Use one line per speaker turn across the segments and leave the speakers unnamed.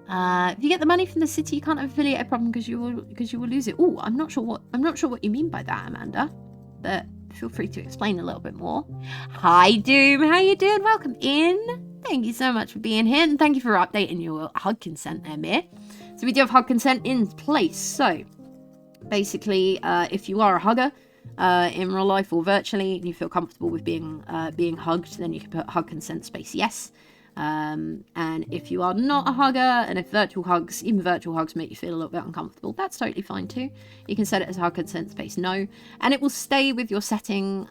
If you get the money from the city, you can't have affiliate problem because you will lose it. Oh, I'm not sure what you mean by that, Amanda. But feel free to explain a little bit more. Hi, Doom. How you doing? Welcome in. Thank you so much for being here, and thank you for updating your hug consent there, Mir. So we do have hug consent in place. So basically, if you are a hugger in real life or virtually, and you feel comfortable with being hugged, then you can put hug consent space yes. And if you are not a hugger, and if even virtual hugs make you feel a little bit uncomfortable, that's totally fine too. You can set it as hug consent space no, and it will stay with your setting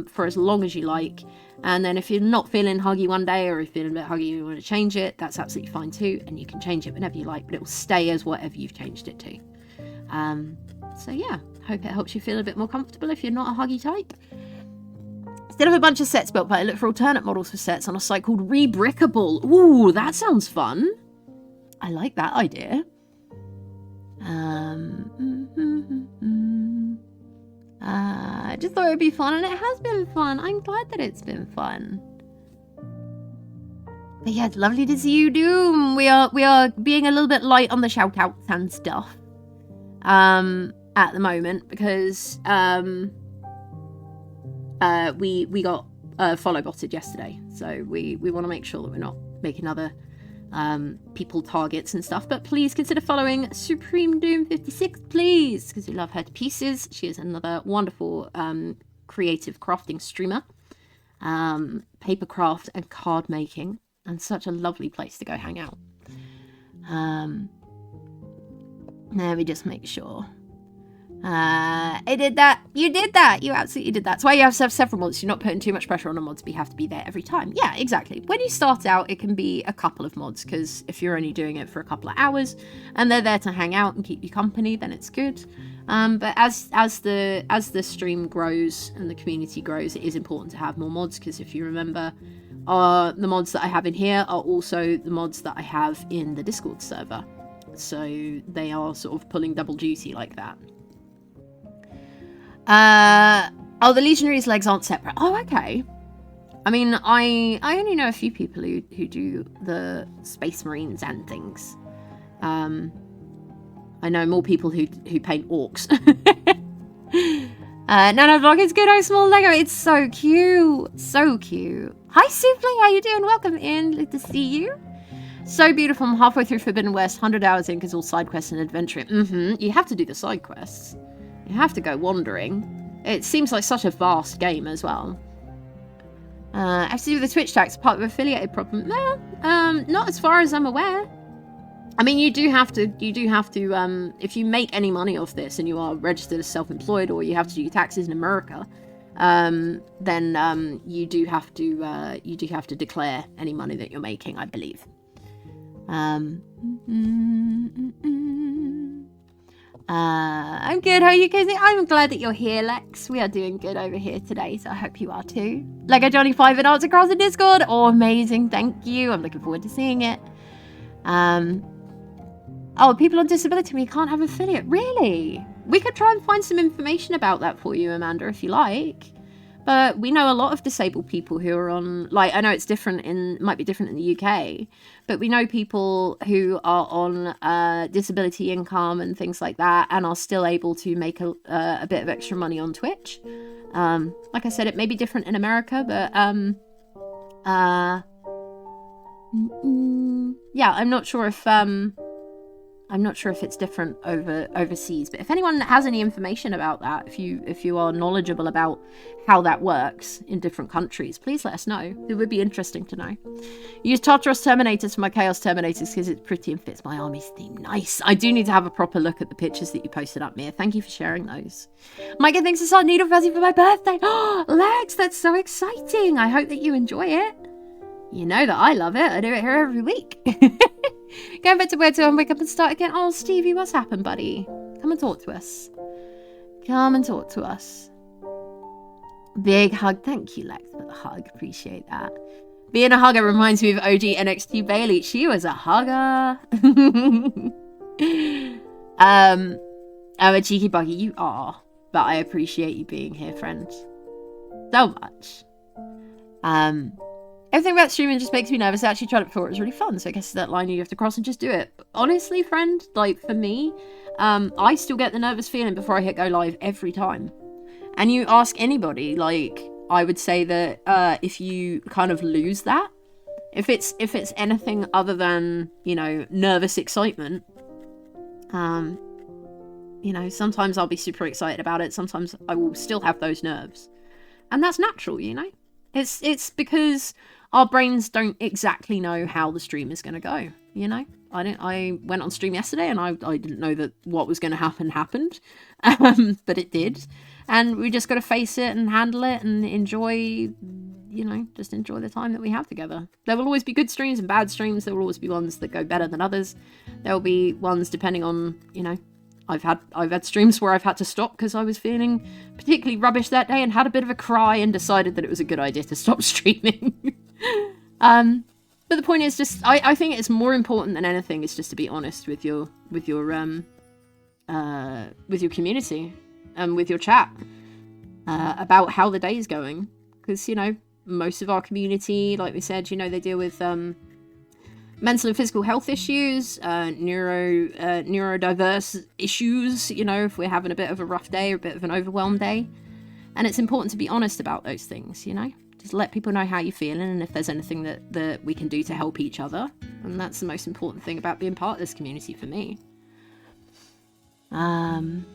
for as long as you like. And then if you're not feeling huggy one day, or if you're feeling a bit huggy and you want to change it, that's absolutely fine too, and you can change it whenever you like, but it will stay as whatever you've changed it to. So yeah, hope it helps you feel a bit more comfortable if you're not a huggy type. Still have a bunch of sets built, but I look for alternate models for sets on a site called Rebrickable. Ooh, that sounds fun. I like that idea. I just thought it would be fun, and it has been fun. I'm glad that it's been fun. But yeah, it's lovely to see you, Doom. We are being a little bit light on the shout outs and stuff at the moment because we got follow botted yesterday, so we want to make sure that we're not making other people targets and stuff. But please consider following Supreme Doom 56, please, because we love her to pieces. She is another wonderful creative crafting streamer, paper craft and card making, and such a lovely place to go hang out. There we just make sure. I did that. You did that. You absolutely did that. That's why you have to have several mods. You're not putting too much pressure on a mod to have to be there every time. Yeah, exactly. When you start out, it can be a couple of mods, because if you're only doing it for a couple of hours and they're there to hang out and keep you company, then it's good. But as the stream grows and the community grows, it is important to have more mods, because if you remember, the mods that I have in here are also the mods that I have in the Discord server. So they are sort of pulling double duty like that. Oh, the Legionary's legs aren't separate. Oh, okay. I mean, I only know a few people who do the Space Marines and things. I know more people who paint orcs. Nano Vlog, it's good, oh, small Lego. It's so cute. So cute. Hi, Souffle, how you doing? Welcome in. Good to see you. So beautiful. I'm halfway through Forbidden West, 100 hours in, because all side quests and adventure. You have to do the side quests. You have to go wandering. It seems like such a vast game as well. I have to do the Twitch tax, part of affiliated problem. No, not as far as I'm aware. I mean, you do have to, if you make any money off this and you are registered as self-employed, or you have to do your taxes in America, then you do have to declare any money that you're making, I believe. I'm good. How are you guys? I'm glad that you're here, Lex. We are doing good over here today, so I hope you are too. Lego Johnny 5 and Arts across the Discord. Oh, amazing. Thank you. I'm looking forward to seeing it. Oh, people on disability, we can't have affiliate. Really? We could try and find some information about that for you, Amanda, if you like. But we know a lot of disabled people who are on, like, I know it's different might be different in the UK, but we know people who are on disability income and things like that, and are still able to make a bit of extra money on Twitch. Like I said, it may be different in America, but yeah, I'm not sure if it's different overseas, but if anyone has any information about that, if you are knowledgeable about how that works in different countries, please let us know. It would be interesting to know. Use Tartaros Terminators for my Chaos Terminators because it's pretty and fits my army's theme. Nice. I do need to have a proper look at the pictures that you posted up, Mia. Thank you for sharing those. Micah thinks it's on Needle Fuzzy for my birthday. Oh, Lex, that's so exciting. I hope that you enjoy it. You know that I love it. I do it here every week. Going back to bed to wake up and start again. Oh, Stevie, what's happened, buddy? Come and talk to us. Come and talk to us. Big hug. Thank you, Lex, for the hug. Appreciate that. Being a hugger reminds me of OG NXT Bailey. She was a hugger. I'm a cheeky buggy. You are. But I appreciate you being here, friend. So much. everything about streaming just makes me nervous. I actually tried it before. It was really fun. So I guess that line you have to cross and just do it. But honestly, friend, like for me, I still get the nervous feeling before I hit go live every time. And you ask anybody, like, I would say that if you kind of lose that, if it's anything other than, you know, nervous excitement, you know, sometimes I'll be super excited about it. Sometimes I will still have those nerves. And that's natural, you know? It's because our brains don't exactly know how the stream is going to go, you know? I went on stream yesterday and I didn't know that what was going to happen happened, but it did. And we just got to face it and handle it and enjoy, you know, just enjoy the time that we have together. There will always be good streams and bad streams. There will always be ones that go better than others. There will be ones depending on, you know, I've had streams where I've had to stop because I was feeling particularly rubbish that day and had a bit of a cry and decided that it was a good idea to stop streaming. But the point is just, I think it's more important than anything is just to be honest with your community and with your chat about how the day is going. Because, you know, most of our community, like we said, you know, they deal with mental and physical health issues, neurodiverse issues, you know, if we're having a bit of a rough day or a bit of an overwhelmed day. And it's important to be honest about those things, you know. Just let people know how you're feeling and if there's anything that we can do to help each other. And that's the most important thing about being part of this community for me. Came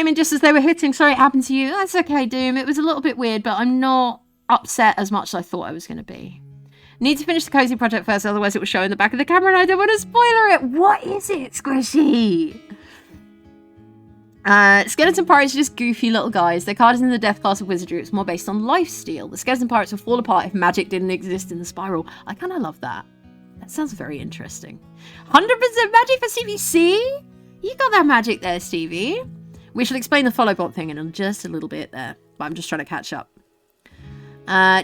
in just as they were hitting. Sorry it happened to you. That's okay, Doom. It was a little bit weird, but I'm not upset as much as I thought I was going to be. Need to finish the cozy project first, otherwise it will show in the back of the camera and I don't want to spoiler it. What is it, Squishy? Skeleton pirates are just goofy little guys. Their card is in the death class of wizardry. It's more based on lifesteal. The skeleton pirates will fall apart if magic didn't exist in the spiral. I kind of love that. That sounds very interesting. 100% magic for CVC? You got that magic there, Stevie. We shall explain the follow bot thing in just a little bit there, but I'm just trying to catch up.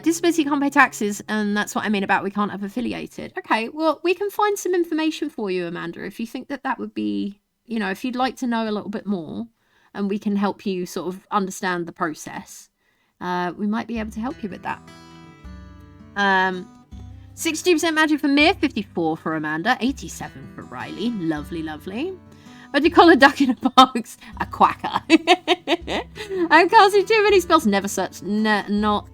Disability can't pay taxes, and that's what I mean about we can't have affiliated. Okay, well, we can find some information for you, Amanda, if you think that that would be, you know, if you'd like to know a little bit more, and we can help you sort of understand the process. We might be able to help you with that. 62% magic for Mir, 54 for Amanda, 87 for Riley. Lovely, lovely. What do you call a duck in a box? A quacker. I can't see too many spells. Never such. No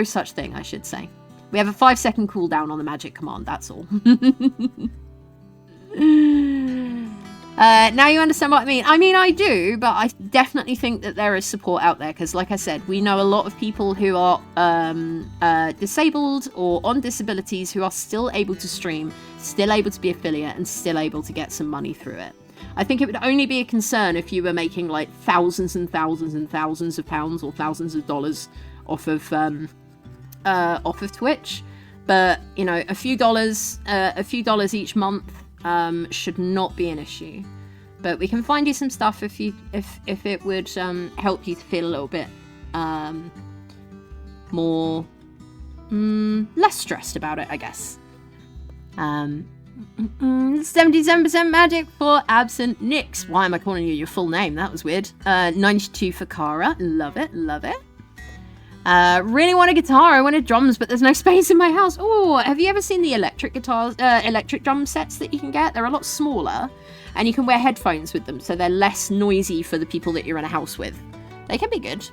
such thing, I should say. We have a 5-second cooldown on the magic command, that's all. Now you understand what I mean. I mean, I do, but I definitely think that there is support out there because, like I said, we know a lot of people who are disabled or on disabilities who are still able to stream, still able to be affiliate, and still able to get some money through it. I think it would only be a concern if you were making like thousands and thousands and thousands of pounds or thousands of dollars off of Twitch. But you know, a few dollars each month should not be an issue. But we can find you some stuff if it would help you to feel a little bit more less stressed about it, I guess. 77% magic for absent Nix. Why am I calling you your full name? That was weird. 92 for Kara. Love it, love it. Really want a guitar. I wanted drums, but there's no space in my house. Oh, have you ever seen the electric guitars, electric drum sets that you can get? They're a lot smaller, and you can wear headphones with them, so they're less noisy for the people that you're in a house with. They can be good.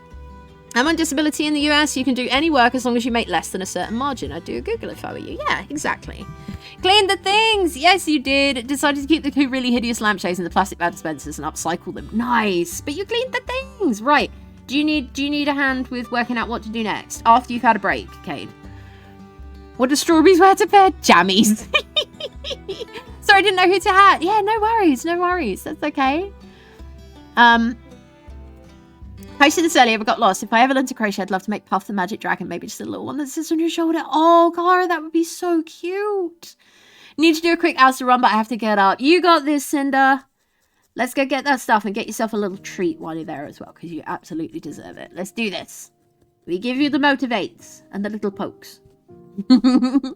I'm on disability in the US. You can do any work as long as you make less than a certain margin. I'd do a Google if I were you. Yeah, exactly. Clean the things. Yes, you did. Decided to keep the 2 really hideous lampshades in the plastic bag dispensers and upcycle them. Nice. But you cleaned the things. Right. Do you need a hand with working out what to do next? After you've had a break, Kate. What do strawberries wear to bed? Jammies. Sorry, I didn't know who to hat. Yeah, no worries. No worries. That's okay. Posted this earlier, but got lost. If I ever learn to crochet, I'd love to make Puff the Magic Dragon. Maybe just a little one that sits on your shoulder. Oh, Cara, that would be so cute. Need to do a quick Alistair run, but I have to get up. You got this, Cinder. Let's go get that stuff and get yourself a little treat while you're there as well, because you absolutely deserve it. Let's do this. We give you the motivates and the little pokes. When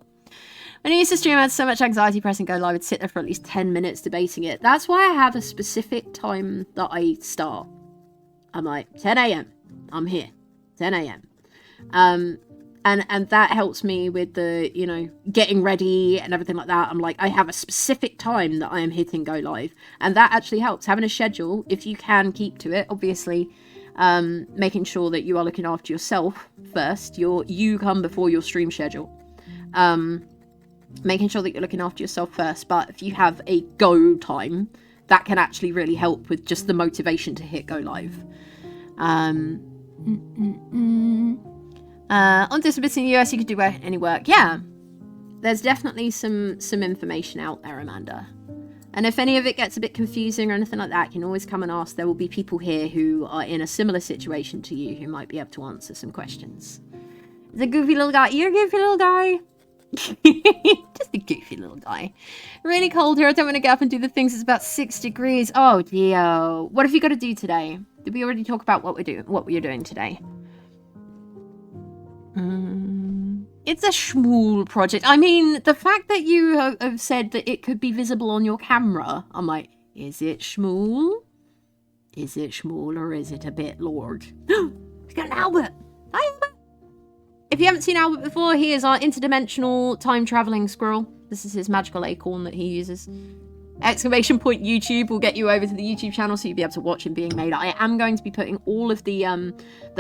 I used to stream, I had so much anxiety pressing go live, I'd sit there for at least 10 minutes debating it. That's why I have a specific time that I start. I'm like, 10 a.m. I'm here. 10 a.m. And that helps me with the, you know, getting ready and everything like that. I'm like, I have a specific time that I am hitting go live. And that actually helps. Having a schedule, if you can keep to it, obviously, making sure that you are looking after yourself first. You come before your stream schedule. Making sure that you're looking after yourself first. But if you have a go time, that can actually really help with just the motivation to hit go live. On disability in the US, you can do any work. Yeah, there's definitely some information out there, Amanda. And if any of it gets a bit confusing or anything like that, you can always come and ask. There will be people here who are in a similar situation to you who might be able to answer some questions. It's a goofy little guy. You're a goofy little guy. Just a goofy little guy. Really cold here. I don't want to get up and do the things. It's about 6 degrees. Oh dear. What have you got to do today? Did we already talk about what we're doing today? It's a schmool project. I mean, the fact that you have said that it could be visible on your camera, I'm like, is it schmool? Is it schmool or is it a bit lord? We've got an Albert. Hi, Albert. If you haven't seen Albert before, he is our interdimensional time-traveling squirrel. This is his magical acorn that he uses. Exclamation point YouTube will get you over to the YouTube channel so you'll be able to watch him being made. I am going to be putting all of the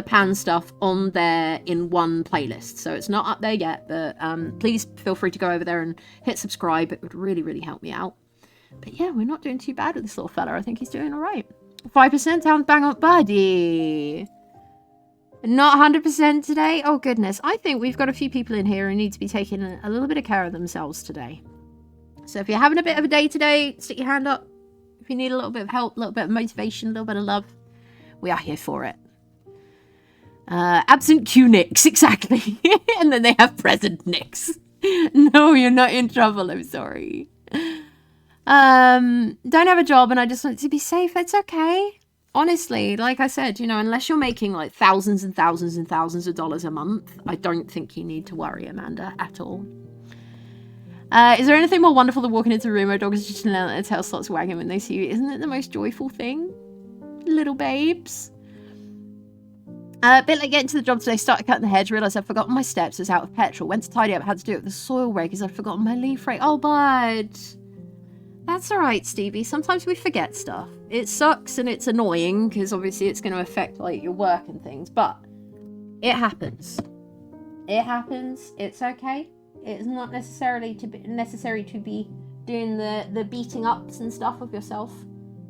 pan stuff on there in one playlist. So it's not up there yet, but please feel free to go over there and hit subscribe. It would really, really help me out. But yeah, we're not doing too bad with this little fella. I think he's doing all right. 5% sounds bang on, buddy. Not 100% today. Oh, goodness. I think we've got a few people in here who need to be taking a little bit of care of themselves today. So if you're having a bit of a day today, stick your hand up. If you need a little bit of help, a little bit of motivation, a little bit of love, we are here for it. Absent Q Nicks, exactly. And then they have present Nicks. No, you're not in trouble, I'm sorry. Don't have a job and I just want to be safe. It's okay. Honestly, like I said, you know, unless you're making like thousands and thousands and thousands of dollars a month, I don't think you need to worry, Amanda, at all. Is there anything more wonderful than walking into a room where a dog is just chilling and their tail starts wagging when they see you? Isn't it the most joyful thing? Little babes. A bit like getting to the job today, started cutting the hedge, realised I'd forgotten my steps, was out of petrol, went to tidy up, had to do it with the soil rake because I'd forgotten my leaf rake. Oh, bud. That's alright, Stevie. Sometimes we forget stuff. It sucks and it's annoying because obviously it's going to affect like your work and things, but it happens. It happens. It's okay. It's not necessary to be doing the beating ups and stuff of yourself.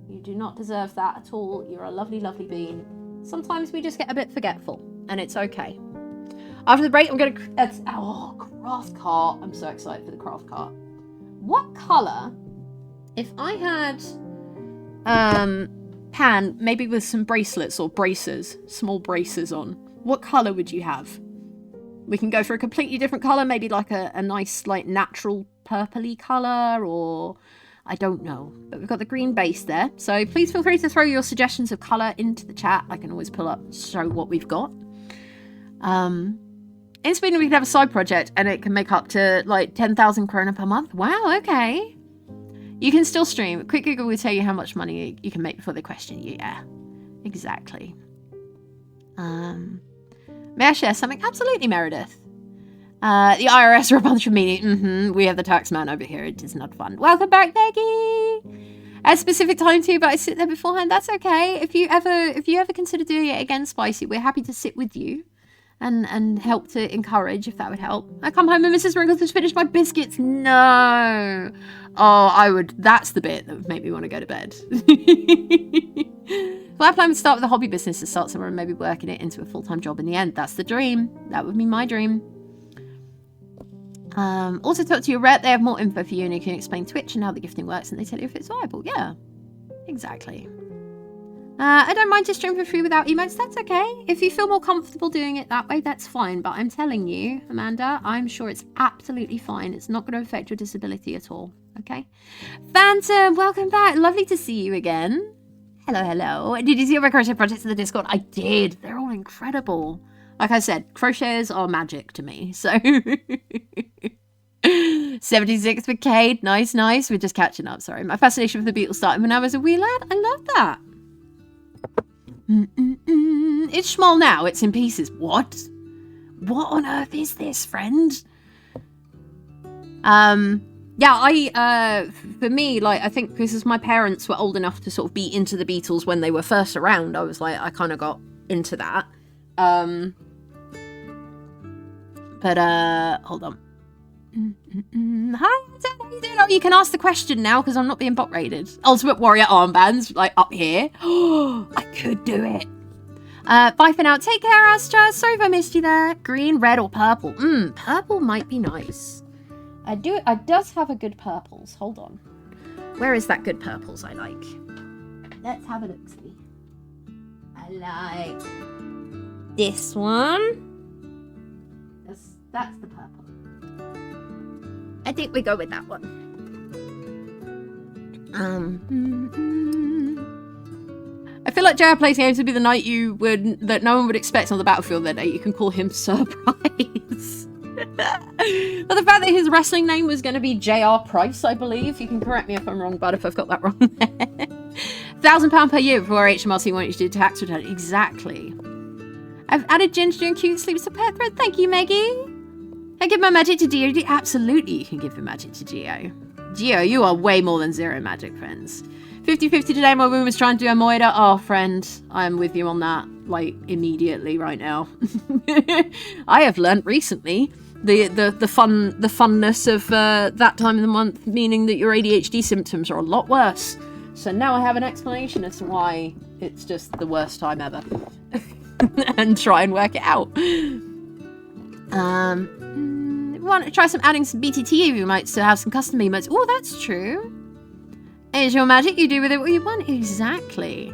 You do not deserve that at all. You're a lovely, lovely being. Sometimes we just get a bit forgetful, and it's okay. After the break, I'm going to... craft cart. I'm so excited for the craft cart. What colour... If I had... pan, maybe with some bracelets or braces, small braces on, what colour would you have? We can go for a completely different colour, maybe like a nice, like, natural purpley colour, or I don't know. But we've got the green base there. So please feel free to throw your suggestions of colour into the chat. I can always pull up and show what we've got. In Sweden, we can have a side project, and it can make up to, like, 10,000 krona per month. Wow, okay. You can still stream. A quick Google will tell you how much money you can make before they question you. Yeah, exactly. May I share something? Absolutely, Meredith. The IRS are a bunch of meaning. We have the tax man over here. It is not fun. Welcome back, Peggy. At a specific time too, but I sit there beforehand. That's okay. If you ever consider doing it again, Spicy, we're happy to sit with you and help to encourage if that would help. I come home and Mrs. Wrinkles has finished my biscuits. No. Oh, I would. That's the bit that would make me want to go to bed. Well, I plan to start with a hobby business to start somewhere and maybe working it into a full-time job in the end. That's the dream. That would be my dream. Also talk to your rep. They have more info for you and you can explain Twitch and how the gifting works and they tell you if it's viable. Yeah, exactly. I don't mind to stream for free without emotes. That's okay. If you feel more comfortable doing it that way, that's fine. But I'm telling you, Amanda, I'm sure it's absolutely fine. It's not going to affect your disability at all. Okay? Phantom, welcome back. Lovely to see you again. Hello, hello. Did you see all my crochet projects in the Discord? I did. They're all incredible. Like I said, crocheters are magic to me. So 76 for Cade. Nice, nice. We're just catching up. Sorry. My fascination with the Beatles started when I was a wee lad. I love that. It's small now. It's in pieces. What? What on earth is this, friend? Yeah, for me, like, I think because my parents were old enough to sort of be into the Beatles when they were first around, I was like, I kind of got into that. But, hold on. Hi, how you doing? Oh, you can ask the question now because I'm not being bot rated. Ultimate Warrior armbands, like, up here. Oh, I could do it. Bye for now. Take care, Astra. Sorry if I missed you there. Green, red, or purple? Purple might be nice. I does have a good purples. Hold on. Where is that good purples I like? Let's have a look see. I like this one. That's the purple. I think we go with that one. I feel like JR plays games would be the knight that no one would expect on the battlefield that day. You can call him Surprise. But the fact that his wrestling name was going to be JR Price, I believe. You can correct me if I'm wrong, bud, if I've got that wrong. £1,000 per year before HMRC want you to do tax return. Exactly. I've added Ginger during cute sleeps to pet thread. Thank you, Maggie. I give my magic to Geo. Absolutely, you can give your magic to Geo. Geo, you are way more than zero magic, friends. 50-50 today, my room was trying to do a moida. Oh, friend, I am with you on that, like, immediately right now. I have learnt recently the funness of that time of the month, meaning that your ADHD symptoms are a lot worse. So now I have an explanation as to why it's just the worst time ever. And try and work it out. Want to try adding some BTT emotes to have some custom emotes? Oh, that's true. Is your magic, you do with it what you want. Exactly.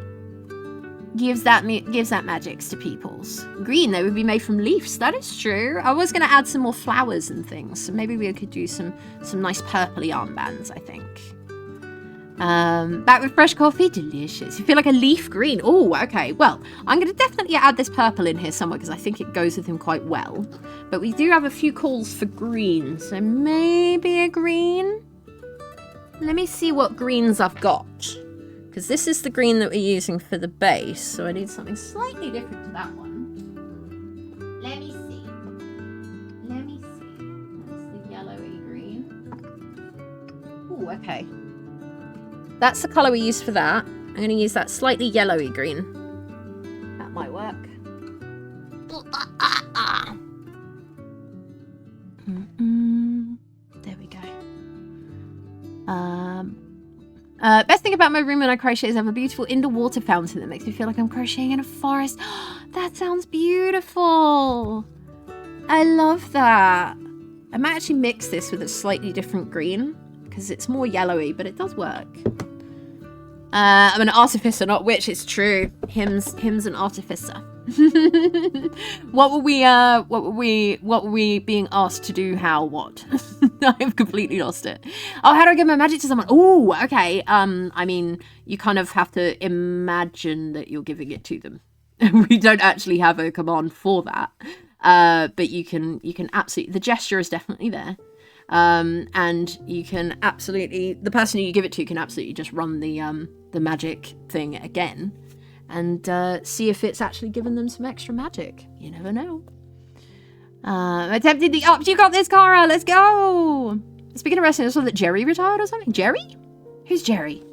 Gives that magics to peoples. Green, they would be made from leaves. That is true. I was going to add some more flowers and things, so maybe we could do some nice purpley armbands, I think. Back with fresh coffee, delicious. You feel like a leaf green. Oh, okay. Well, I'm going to definitely add this purple in here somewhere because I think it goes with him quite well. But we do have a few calls for green, so maybe a green. Let me see what greens I've got. Because this is the green that we're using for the base, so I need something slightly different to that one. Let me see. That's the yellowy green. Oh, okay. That's the colour we used for that. I'm going to use that slightly yellowy green. That might work. There we go. Best thing about my room when I crochet is I have a beautiful indoor water fountain that makes me feel like I'm crocheting in a forest. That sounds beautiful. I love that. I might actually mix this with a slightly different green because it's more yellowy, but it does work. I'm an artificer, not witch. It's true. Him's an artificer. What were we being asked to do? How? What? I've completely lost it. Oh, how do I give my magic to someone? Oh, okay. I mean, you kind of have to imagine that you're giving it to them. We don't actually have a command for that. But you can absolutely, the gesture is definitely there. And you can absolutely, the person who you give it to can absolutely just run the magic thing again and see if it's actually given them some extra magic. You never know. Attempted the ups. You got this, Cara. Let's go. Speaking of wrestling, I saw that Jerry retired or something. Jerry? Who's Jerry?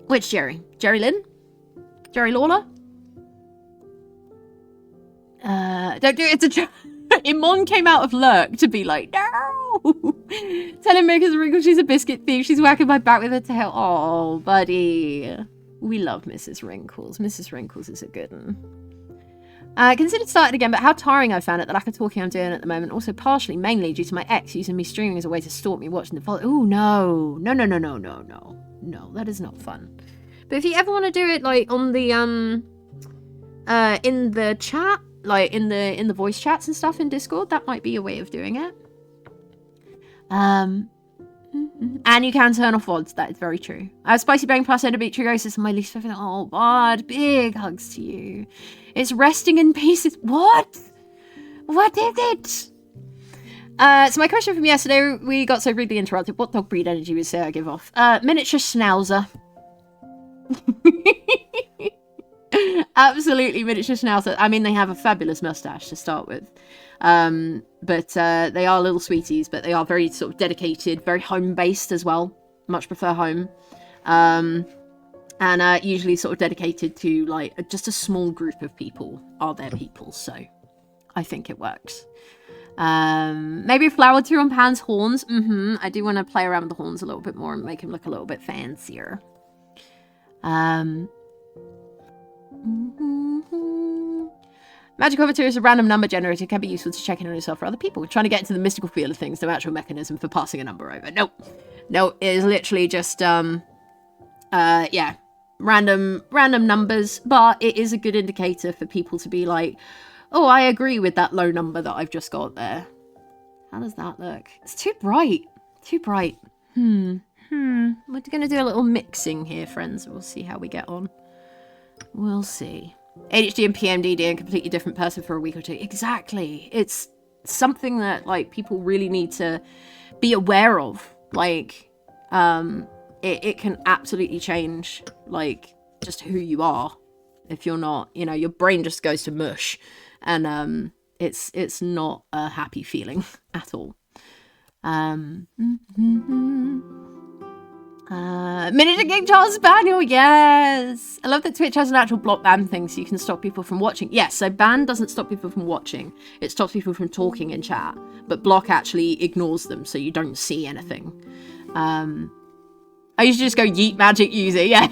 Which Jerry? Jerry Lynn? Jerry Lawler? Don't do it to Imon came out of lurk to be like, no! Tell him Mrs. Wrinkles she's a biscuit thief. She's whacking my back with her tail. Oh, buddy. We love Mrs. Wrinkles. Mrs. Wrinkles is a good one. Considered starting again, but how tiring I found it, the lack of talking I'm doing at the moment. Also partially, mainly due to my ex using me streaming as a way to stalk me watching the follow. Oh, no. No, that is not fun. But if you ever want to do it, like, on the, in the chat, like in the voice chats and stuff in Discord, that might be a way of doing it. And you can turn off VODs, that is very true. Spicy Bang plus endometriosis, my least favorite. Oh, bud, big hugs to you. It's resting in pieces. What? What is it? So my question from yesterday, we got so rudely interrupted. What dog breed energy would say I give off? Miniature Schnauzer. Absolutely miniature Schnauzer. I mean, they have a fabulous mustache to start with. But they are little sweeties, but they are very sort of dedicated, very home-based as well. Much prefer home. And usually sort of dedicated to like just a small group of people are their people, so I think it works. Maybe a flower too on Pan's horns. I do want to play around with the horns a little bit more and make him look a little bit fancier. Magical material is a random number generator. It can be useful to check in on yourself or other people. We're trying to get into the mystical feel of things, no actual mechanism for passing a number over. No, it is literally just yeah, random numbers, but it is a good indicator for people to be like, oh, I agree with that low number that I've just got there. How does that look? It's too bright. Too bright. We're going to do a little mixing here, friends. We'll see how we get on. We'll see. ADHD and PMDD and completely different person for a week or two. Exactly. It's something that, like, people really need to be aware of. Like, it can absolutely change, like, just who you are. If you're not, you know, your brain just goes to mush. And it's not a happy feeling at all. Miniature King Charles Spaniel, yes! I love that Twitch has an actual block ban thing so you can stop people from watching. Yes, so ban doesn't stop people from watching. It stops people from talking in chat. But block actually ignores them so you don't see anything. I usually just go yeet magic user, yeah.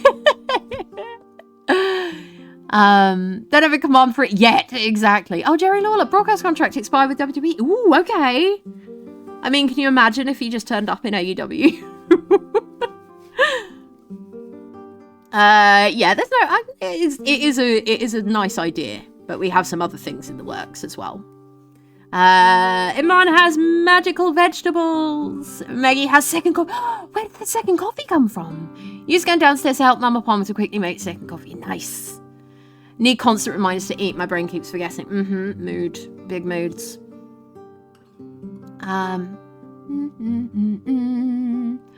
Don't have a command for it yet. Exactly. Oh, Jerry Lawler, broadcast contract expired with WWE. Ooh, okay. I mean, can you imagine if he just turned up in AEW? Yeah, there's no. It is a nice idea, but we have some other things in the works as well. Iman has magical vegetables. Maggie has second coffee. Where did the second coffee come from? You just going downstairs to help Mama Palmer to quickly make second coffee. Nice. Need constant reminders to eat. My brain keeps forgetting. Mood. Big moods.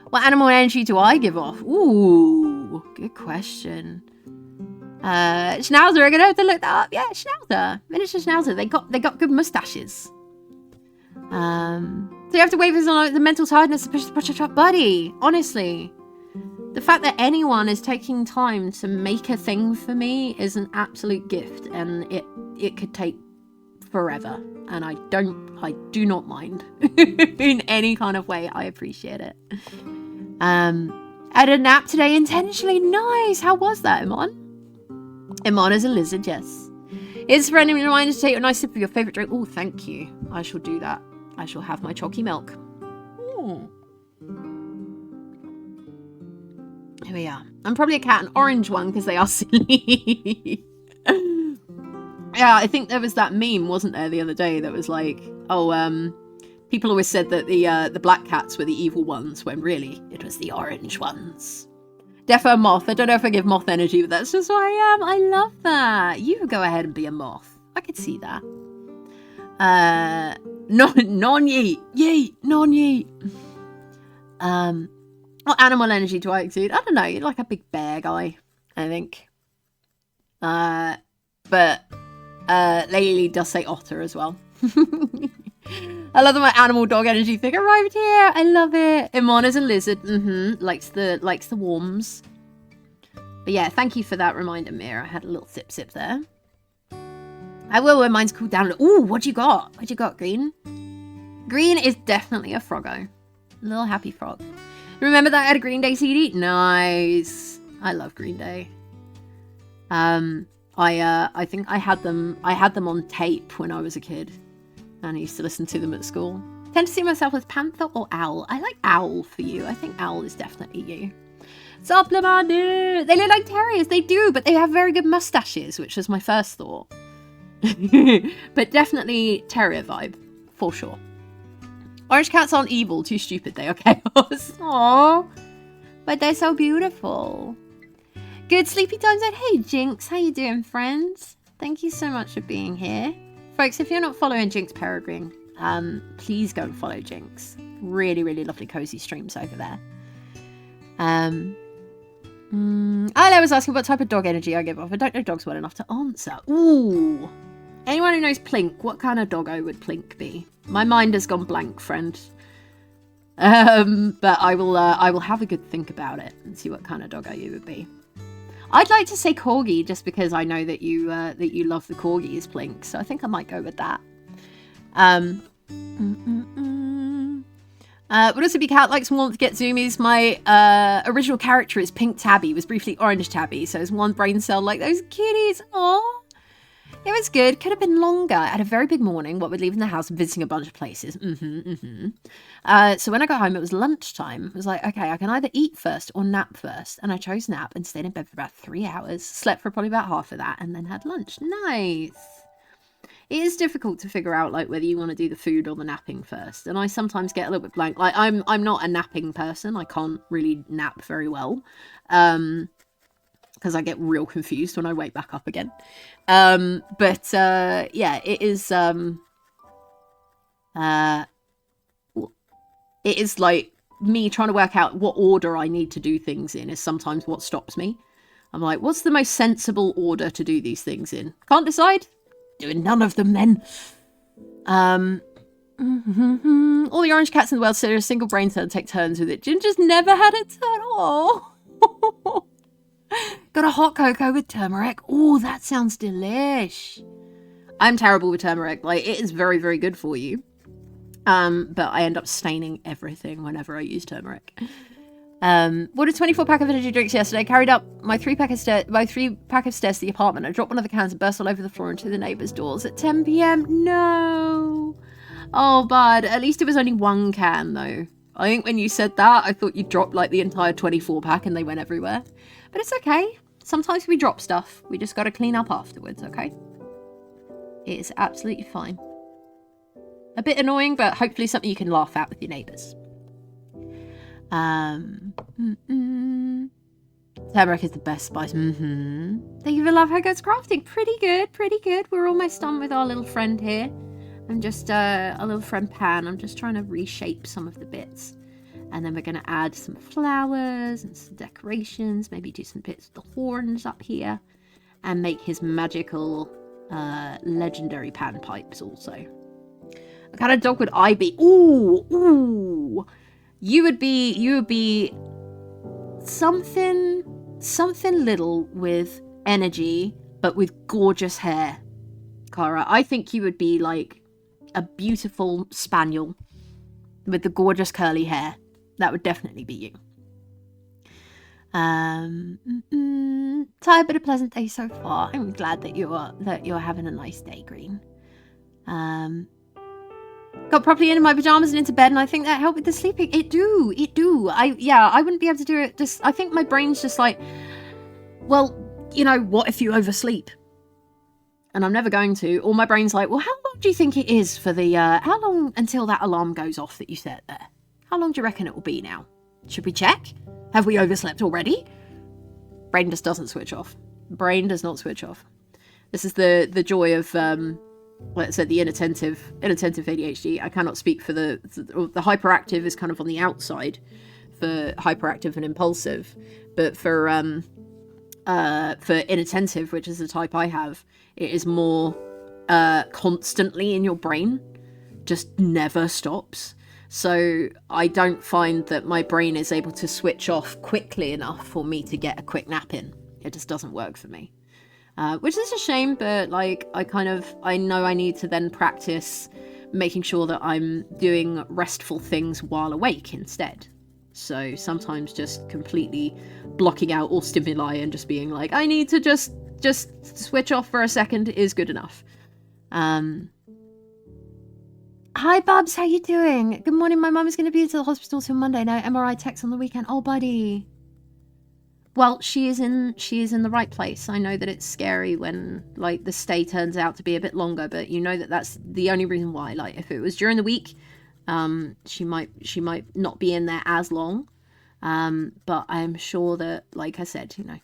What animal energy do I give off? Ooh, good question. Schnauzer, I'm gonna have to look that up. Yeah, Schnauzer. Miniature Schnauzer. They got good mustaches. So you have to wait for the mental tiredness to push the project up, buddy. Honestly. The fact that anyone is taking time to make a thing for me is an absolute gift, and it could take forever, and I do not mind in any kind of way. I appreciate it. I had a nap today intentionally. Nice. How was that, Iman? Iman is a lizard, yes. It's a random reminder to take a nice sip of your favourite drink. Oh, thank you. I shall do that. I shall have my chalky milk. Ooh. Here we are. I'm probably a cat, an orange one, because they are silly. Yeah, I think there was that meme, wasn't there, the other day that was like, oh, people always said that the black cats were the evil ones, when really it was the orange ones. Defo moth. I don't know if I give moth energy, but that's just who I am. I love that. You go ahead and be a moth. I could see that. Non-yeet. Yeet. Non-yeet. What animal energy do I exude? I don't know. You're like a big bear guy, I think. But Laylee does say otter as well. I love that my animal dog energy thing arrived here. I love it. Iman is a lizard. Likes the warms. But yeah, thank you for that reminder, Mira. I had a little sip there. I will when mine's cooled down. Ooh, what you got? What you got, Green? Green is definitely a froggo. A little happy frog. Remember that I had a Green Day CD? Nice. I love Green Day. I think I had them on tape when I was a kid. And I used to listen to them at school. Tend to see myself as panther or owl. I like owl for you. I think owl is definitely you. Supplement. They look like terriers. They do, but they have very good mustaches, which was my first thought. But definitely terrier vibe, for sure. Orange cats aren't evil. Too stupid. They are chaos. Aww. But they're so beautiful. Good sleepy times. And hey, Jinx. How you doing, friends? Thank you so much for being here. Folks, if you're not following Jinx Peregrine, please go and follow Jinx. Really, really lovely cozy streams over there. I was asking what type of dog energy I give off. I don't know dogs well enough to answer. Ooh. Anyone who knows Plink, what kind of doggo would Plink be? My mind has gone blank, friend. But I will have a good think about it and see what kind of doggo you would be. I'd like to say corgi just because I know that you love the corgis, Plink. So I think I might go with that. Would also be cat, likes warmth, get zoomies. My original character is Pink Tabby, was briefly Orange Tabby, so it's one brain cell like those kitties. Aww. It was good. Could have been longer. I had a very big morning, what with leaving the house and visiting a bunch of places. So when I got home, it was lunchtime. I was like, okay, I can either eat first or nap first. And I chose nap and stayed in bed for about 3 hours. Slept for probably about half of that and then had lunch. Nice. It is difficult to figure out like whether you want to do the food or the napping first. And I sometimes get a little bit blank. Like I'm not a napping person. I can't really nap very well. Because I get real confused when I wake back up again. Yeah, it is like me trying to work out what order I need to do things in is sometimes what stops me. I'm like, what's the most sensible order to do these things in? Can't decide? Doing none of them then. All the orange cats in the world sit in a single brain cell and take turns with it. Ginger's never had a turn. Oh. Got a hot cocoa with turmeric. Oh, that sounds delish. I'm terrible with turmeric. Like, it is very, very good for you. But I end up staining everything whenever I use turmeric. Bought a 24-pack of energy drinks yesterday. Carried up my 3-pack of stairs to the apartment. I dropped one of the cans and burst all over the floor into the neighbours' doors at 10 p.m. No. Oh, bud. At least it was only one can, though. I think when you said that, I thought you dropped like the entire 24-pack and they went everywhere. But it's okay. Sometimes we drop stuff. We just got to clean up afterwards, okay? It is absolutely fine. A bit annoying, but hopefully something you can laugh at with your neighbours. Turmeric is the best spice. Thank you for love. How goes crafting? Pretty good, pretty good. We're almost done with our little friend here. I'm just a little friend Pan. I'm just trying to reshape some of the bits. And then we're going to add some flowers and some decorations. Maybe do some bits of the horns up here. And make his magical legendary pan pipes also. What kind of dog would I be? Ooh. You would be something little with energy, but with gorgeous hair. Cara, I think you would be like a beautiful spaniel with the gorgeous curly hair. That would definitely be you. Tired but a pleasant day so far. I'm glad that you're having a nice day, Green. Got properly into my pajamas and into bed, and I think that helped with the sleeping. It do. I wouldn't be able to do it. I think my brain's just like, well, what if you oversleep? And I'm never going to. Or my brain's like, well, how long do you think it is for the, how long until that alarm goes off that you set there? How long do you reckon it will be now? Should we check? Have we overslept already? Brain just doesn't switch off. Brain does not switch off. This is the joy of, let's say, the inattentive ADHD. I cannot speak for the hyperactive is kind of on the outside for hyperactive and impulsive. But for inattentive, which is the type I have, it is more constantly in your brain, just never stops. So I don't find that my brain is able to switch off quickly enough for me to get a quick nap in. It just doesn't work for me, which is a shame. But like, I know I need to then practice making sure that I'm doing restful things while awake instead. So sometimes just completely blocking out all stimuli and just being like, I need to just switch off for a second is good enough. Hi, Bubs. How you doing? Good morning. My mum is going to be into the hospital till Monday. No MRI techs on the weekend. Oh, buddy. Well, she is in the right place. I know that it's scary when like the stay turns out to be a bit longer, but you know that that's the only reason why. Like if it was during the week, she might not be in there as long. But I'm sure that, like I said, I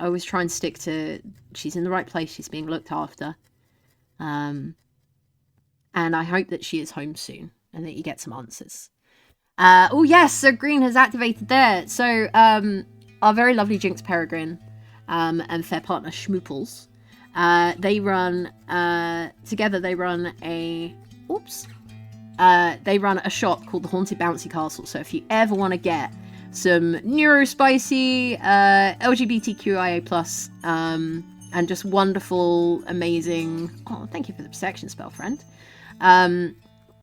always try and stick to she's in the right place. She's being looked after. And I hope that she is home soon and that you get some answers. Oh, yes. So Green has activated there. So our very lovely Jinx Peregrine and fair partner Schmooples They run together. They run a shop called the Haunted Bouncy Castle. So if you ever want to get some neurospicy LGBTQIA plus and just wonderful, amazing. Oh, thank you for the protection spell, friend.